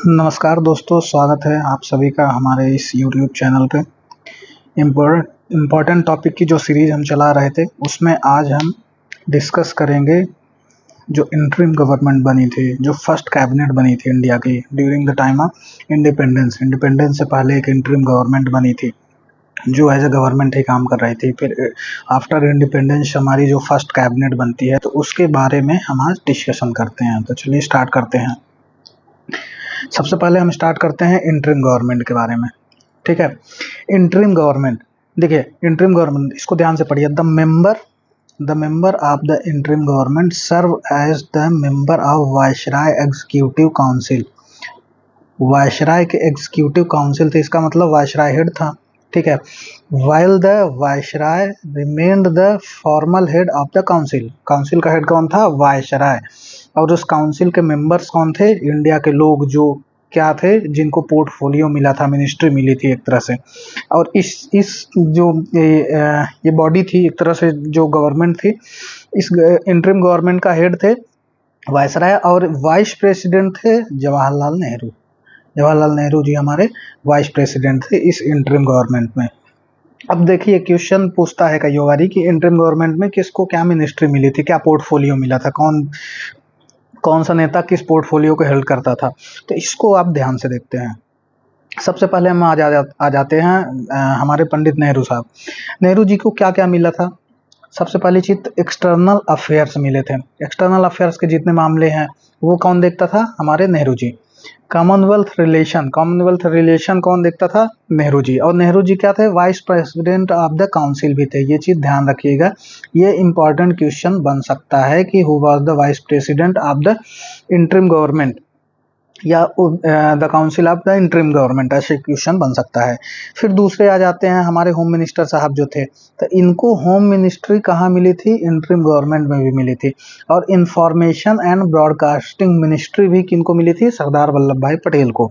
नमस्कार दोस्तों, स्वागत है आप सभी का हमारे इस यूट्यूब चैनल पे। इम्पोर्टेंट टॉपिक की जो सीरीज हम चला रहे थे उसमें आज हम डिस्कस करेंगे जो इंटरिम गवर्नमेंट बनी थी, जो फर्स्ट कैबिनेट बनी थी इंडिया की during the time of independence. Independence से पहले एक इंटरिम गवर्नमेंट बनी थी जो एज ए गवर्नमेंट ही काम कर रही थी। फिर आफ्टर इंडिपेंडेंस हमारी जो फर्स्ट कैबिनेट बनती है तो उसके बारे में हम आज डिस्कशन करते हैं। तो चलिए स्टार्ट करते हैं। सबसे पहले हम स्टार्ट करते हैं इंटरिम गवर्नमेंट के बारे में। ठीक है, इंटरिम गवर्नमेंट, देखिए इंटरिम गवर्नमेंट, इसको ध्यान से पढ़िए। The member of the interim government serve as the member of viceroy executive council. Viceroy के एग्जीक्यूटिव काउंसिल थे, इसका मतलब वायसराय हेड था। ठीक है, while the viceroy remained the formal head of the council. Council का हेड कौन था? वायसराय। और उस काउंसिल के मेंबर्स कौन थे? इंडिया के लोग जो क्या थे, जिनको पोर्टफोलियो मिला था, मिनिस्ट्री मिली थी एक तरह से। और इस जो ये बॉडी थी, एक तरह से जो गवर्नमेंट थी, इस इंटरिम गवर्नमेंट का हेड थे वायसराय और वाइस प्रेसिडेंट थे जवाहरलाल नेहरू। जवाहरलाल नेहरू जी हमारे वाइस प्रेसिडेंट थे इस इंटरिम गवर्नमेंट में। अब देखिए क्वेश्चन पूछता है कई बार कि इंटरिम गवर्नमेंट में किसको क्या मिनिस्ट्री मिली थी, क्या पोर्टफोलियो मिला था, कौन सा नेता किस पोर्टफोलियो को हेल्ड करता था। तो इसको आप ध्यान से देखते हैं। सबसे पहले हम आ जाते हैं हमारे पंडित नेहरू साहब। नेहरू जी को क्या क्या मिला था? सबसे पहली चीज एक्सटर्नल अफेयर्स मिले थे। एक्सटर्नल अफेयर्स के जितने मामले हैं वो कौन देखता था? हमारे नेहरू जी। कॉमनवेल्थ रिलेशन कौन देखता था? नेहरू जी। और नेहरू जी क्या थे? Vice president of the council भी थे। ये चीज ध्यान रखिएगा, ये इंपॉर्टेंट क्वेश्चन बन सकता है कि who was the vice president of the interim government या the council of the interim government, ऐसे क्वेश्चन बन सकता है। फिर दूसरे आ जाते हैं हमारे होम मिनिस्टर साहब जो थे, तो इनको होम मिनिस्ट्री कहाँ मिली थी? इंटरिम गवर्नमेंट में भी मिली थी। और इंफॉर्मेशन एंड ब्रॉडकास्टिंग मिनिस्ट्री भी किनको मिली थी? सरदार वल्लभ भाई पटेल को।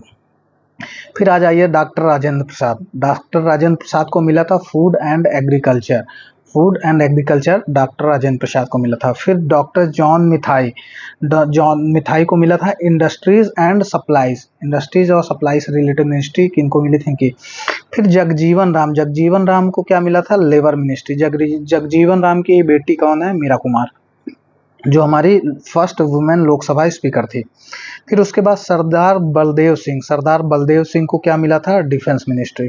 फिर आ जाइए डॉक्टर राजेंद्र प्रसाद। डॉक्टर राजेंद्र प्रसाद को मिला था food and agriculture. Food and agriculture doctor Rajendra Prasad को मिला था। फिर डॉक्टर जॉन मिथाई को मिला था इंडस्ट्रीज एंड सप्लाईज। इंडस्ट्रीज और सप्लाई से रिलेटेड मिनिस्ट्री किनको मिली थी इनकी। फिर जगजीवन राम को क्या मिला था? Labour ministry. जगजीवन राम की बेटी कौन है? मीरा कुमार, जो हमारी फर्स्ट वुमेन लोकसभा स्पीकर थी। फिर उसके बाद सरदार बलदेव सिंह को क्या मिला था? Defence ministry.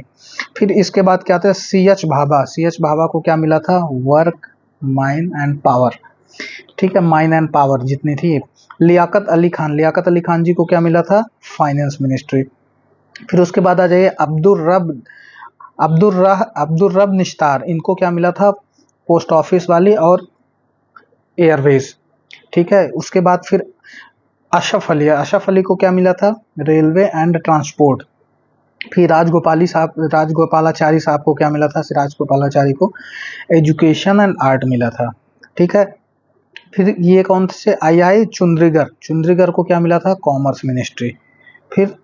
फिर इसके बाद क्या था? सी एच भाभा को क्या मिला था? Work, mine and power. ठीक है, माइन एंड पावर जितनी थी। लियाकत अली खान जी को क्या मिला था? Finance ministry. फिर उसके बाद आ जाइए अब्दुल रब निश्तार, इनको क्या मिला था? पोस्ट ऑफिस वाली और एयरवेज। ठीक है, उसके बाद फिर अशरफ अली को क्या मिला था? Railway and transport. फिर राजगोपालाचारी साहब को क्या मिला था? राजगोपालाचारी को एजुकेशन एंड आर्ट मिला था। ठीक है, फिर ये कौन से आई चुंद्रीगर को क्या मिला था? Commerce ministry. फिर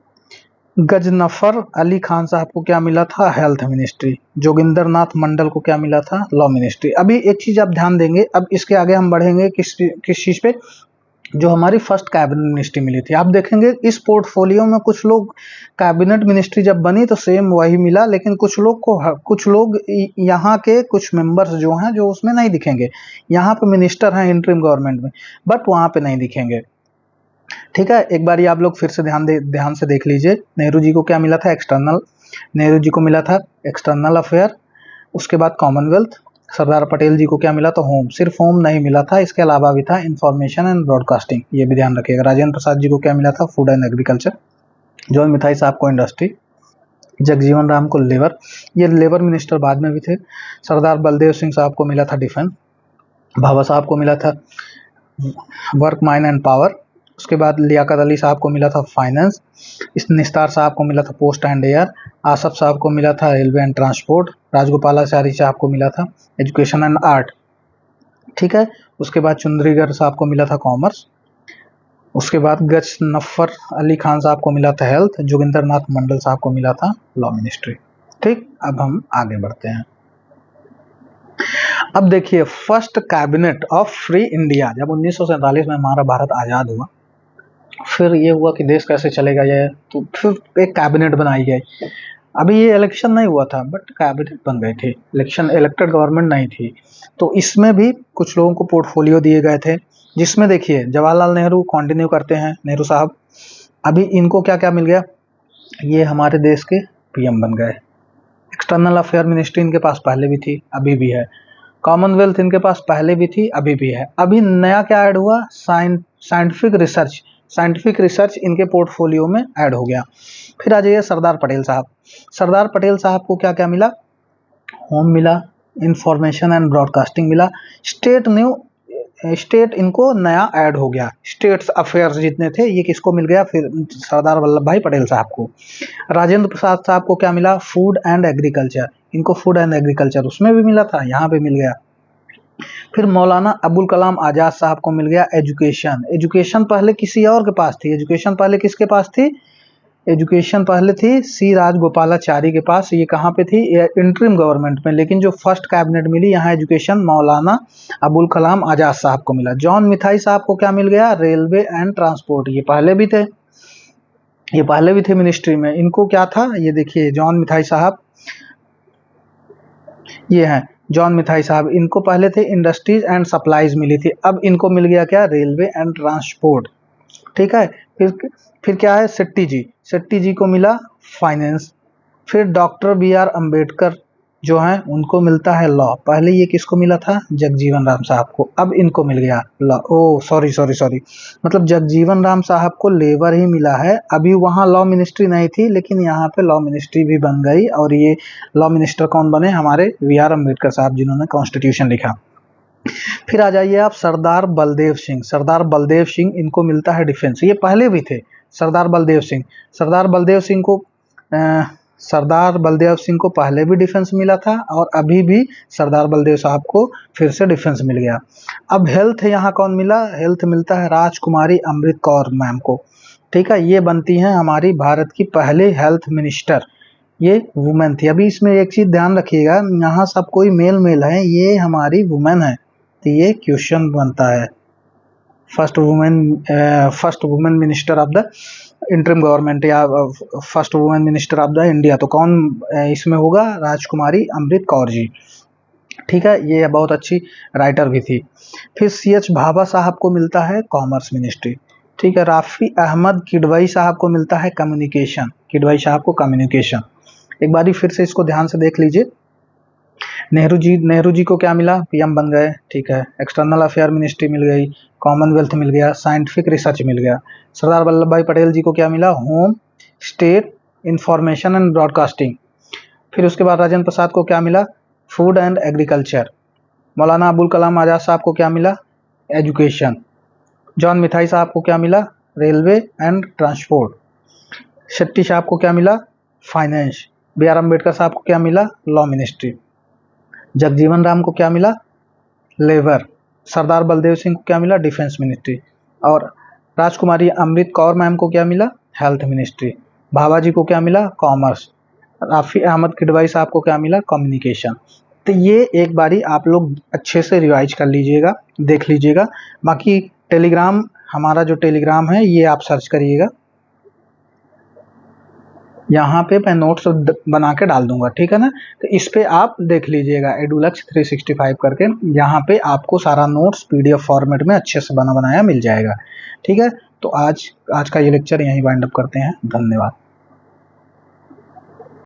गजनफर अली खान साहब को क्या मिला था? Health ministry. जोगिंदर नाथ मंडल को क्या मिला था? Law ministry. अभी एक चीज आप ध्यान देंगे, अब इसके आगे हम बढ़ेंगे किस चीज पे? जो हमारी फर्स्ट कैबिनेट मिनिस्ट्री मिली थी। आप देखेंगे इस पोर्टफोलियो में कुछ लोग, कैबिनेट मिनिस्ट्री जब बनी तो सेम वही मिला, लेकिन कुछ लोग यहाँ के कुछ मेंबर्स जो हैं जो उसमें नहीं दिखेंगे। यहाँ पे मिनिस्टर हैं इंटरिम गवर्नमेंट में, बट वहाँ पे नहीं दिखेंगे। ठीक है, एक बार आप लोग फिर से ध्यान से देख लीजिए। नेहरू जी को क्या मिला था? नेहरू जी को मिला था एक्सटर्नल अफेयर। उसके बाद कॉमनवेल्थ। सरदार पटेल जी को क्या मिला था? होम। सिर्फ होम नहीं मिला था, इसके अलावा भी था इंफॉर्मेशन एंड ब्रॉडकास्टिंग, ये भी ध्यान रखिएगा। राजेंद्र प्रसाद जी को क्या मिला था? Food and agriculture. जॉन मिथाई साहब को इंडस्ट्री। जगजीवन राम को लेबर, ये लेबर मिनिस्टर बाद में भी थे। सरदार बलदेव सिंह साहब को मिला था डिफेंस। भाभा साहब को मिला था वर्क, माइन एंड पावर। उसके बाद लियाकत अली साहब को मिला था फाइनेंस। इस निस्तार साहब को मिला था पोस्ट एंड एयर। आसफ साहब को मिला था रेलवे एंड ट्रांसपोर्ट। राजगोपालाचारी साहब को मिला था एजुकेशन एंड आर्ट। ठीक है, उसके बाद चुंद्रीगर साहब को मिला था कॉमर्स। उसके बाद गजनफर अली खान साहब को मिला था हेल्थ। जोगिंदर नाथ मंडल साहब को मिला था लॉ मिनिस्ट्री। ठीक, अब हम आगे बढ़ते हैं। अब देखिए first cabinet of free India, जब 1947 में हमारा भारत आजाद हुआ, फिर ये हुआ कि देश कैसे चलेगा ये, तो फिर एक कैबिनेट बनाई गई। अभी ये इलेक्शन नहीं हुआ था बट कैबिनेट बन गए थे, इलेक्शन इलेक्टेड गवर्नमेंट नहीं थी। तो इसमें भी कुछ लोगों को पोर्टफोलियो दिए गए थे, जिसमें देखिए जवाहरलाल नेहरू कंटिन्यू करते हैं, नेहरू साहब। अभी इनको क्या क्या मिल गया, ये हमारे देश के पीएम बन गए। एक्सटर्नल अफेयर मिनिस्ट्री इनके पास पहले भी थी, अभी भी है। कॉमनवेल्थ इनके पास पहले भी थी, अभी भी है। अभी नया क्या ऐड हुआ, साइंटिफिक रिसर्च, साइंटिफिक रिसर्च इनके पोर्टफोलियो में ऐड हो गया। फिर आ जाइए सरदार पटेल साहब। सरदार पटेल साहब को क्या क्या मिला, होम मिला, इंफॉर्मेशन एंड ब्रॉडकास्टिंग मिला, स्टेट न्यू स्टेट इनको नया ऐड हो गया। स्टेट्स अफेयर्स जितने थे ये किसको मिल गया, फिर सरदार वल्लभ भाई पटेल साहब को। राजेंद्र प्रसाद साहब को क्या मिला, फूड एंड एग्रीकल्चर, इनको फूड एंड एग्रीकल्चर उसमें भी मिला था, यहाँ पे मिल गया। फिर मौलाना अबुल कलाम आजाद साहब को मिल गया एजुकेशन। एजुकेशन पहले किसी और के पास थी, एजुकेशन पहले किसके पास थी, एजुकेशन पहले थी सी राजगोपालाचारी के पास। ये कहाँ पे थी, इंटरिम गवर्नमेंट में। लेकिन जो फर्स्ट कैबिनेट मिली यहाँ एजुकेशन मौलाना अबुल कलाम आजाद साहब को मिला। जॉन मिथाई साहब को क्या मिल गया, रेलवे एंड ट्रांसपोर्ट, ये पहले भी थे, ये पहले भी थे मिनिस्ट्री में। इनको क्या था, ये देखिए जॉन मिथाई साहब, ये हैं जॉन मिथाई साहब, इनको पहले थे इंडस्ट्रीज एंड सप्लाईज मिली थी, अब इनको मिल गया क्या, रेलवे एंड ट्रांसपोर्ट। ठीक है। फिर क्या है, शेट्टी जी को मिला फाइनेंस। फिर डॉक्टर बी आर अम्बेडकर जो हैं उनको मिलता है लॉ। पहले ये किसको मिला था, जगजीवन राम साहब को, अब इनको मिल गया लॉ। ओ सॉरी, मतलब जगजीवन राम साहब को लेबर ही मिला है। अभी वहाँ लॉ मिनिस्ट्री नहीं थी, लेकिन यहाँ पे लॉ मिनिस्ट्री भी बन गई। और ये लॉ मिनिस्टर कौन बने, हमारे बी आर अम्बेडकर साहब, जिन्होंने कॉन्स्टिट्यूशन लिखा। फिर आ जाइए आप सरदार बलदेव सिंह। सरदार बलदेव सिंह इनको मिलता है डिफेंस, ये पहले भी थे सरदार बलदेव सिंह। सरदार बलदेव सिंह को पहले भी डिफेंस मिला था और अभी भी सरदार बलदेव साहब को फिर से डिफेंस मिल गया। अब हेल्थ यहाँ कौन मिला, हेल्थ मिलता है राजकुमारी अमृत कौर मैम को। ठीक है, ये बनती हैं हमारी भारत की पहले हेल्थ मिनिस्टर, ये वुमेन थी। अभी इसमें एक चीज ध्यान रखिएगा, यहाँ सब कोई मेल है, ये हमारी वुमेन है, तो ये क्वेश्चन बनता है। First women minister of the interim government या first women minister of the India, तो कौन इसमें होगा, राजकुमारी अमृत कौर जी। ठीक है, ये बहुत अच्छी राइटर भी थी। फिर CH भाभा साहब को मिलता है कॉमर्स मिनिस्ट्री। ठीक है, राफी अहमद किडवई साहब को मिलता है कम्युनिकेशन, किडवई साहब को कम्युनिकेशन। एक बारी फिर से इसको ध्यान से देख लीजिए। नेहरू जी को क्या मिला, पीएम बन गए। ठीक है, एक्सटर्नल अफेयर मिनिस्ट्री मिल गई, कॉमनवेल्थ मिल गया, साइंटिफिक रिसर्च मिल गया। सरदार वल्लभ भाई पटेल जी को क्या मिला, home, state, information and broadcasting. फिर उसके बाद राजेंद्र प्रसाद को क्या मिला, food and agriculture. Maulana Abul Kalam Azad साहब को क्या मिला, एजुकेशन। जॉन मिथाई साहब को क्या मिला, रेलवे एंड ट्रांसपोर्ट। शेट्टी साहब को क्या मिला, फाइनेंस। बी आर अम्बेडकर साहब को क्या मिला, लॉ मिनिस्ट्री। जगजीवन राम को क्या मिला, लेबर। सरदार बलदेव सिंह को क्या मिला, डिफेंस मिनिस्ट्री। और राजकुमारी अमृत कौर मैम को क्या मिला, हेल्थ मिनिस्ट्री। भाभा जी को क्या मिला, कॉमर्स। राफी अहमद किडवाई साहब को क्या मिला, कम्युनिकेशन। तो ये एक बारी आप लोग अच्छे से रिवाइज कर लीजिएगा, देख लीजिएगा। बाकी टेलीग्राम, हमारा जो टेलीग्राम है ये आप सर्च करिएगा, यहाँ पे मैं नोट्स बना के डाल दूंगा। ठीक है ना, तो इस पे आप देख लीजिएगा एडुलक्स 365 करके, यहाँ पे आपको सारा नोट्स PDF फॉर्मेट में अच्छे से बनाया मिल जाएगा। ठीक है, तो आज का ये लेक्चर यहीं वाइंड अप करते हैं। धन्यवाद।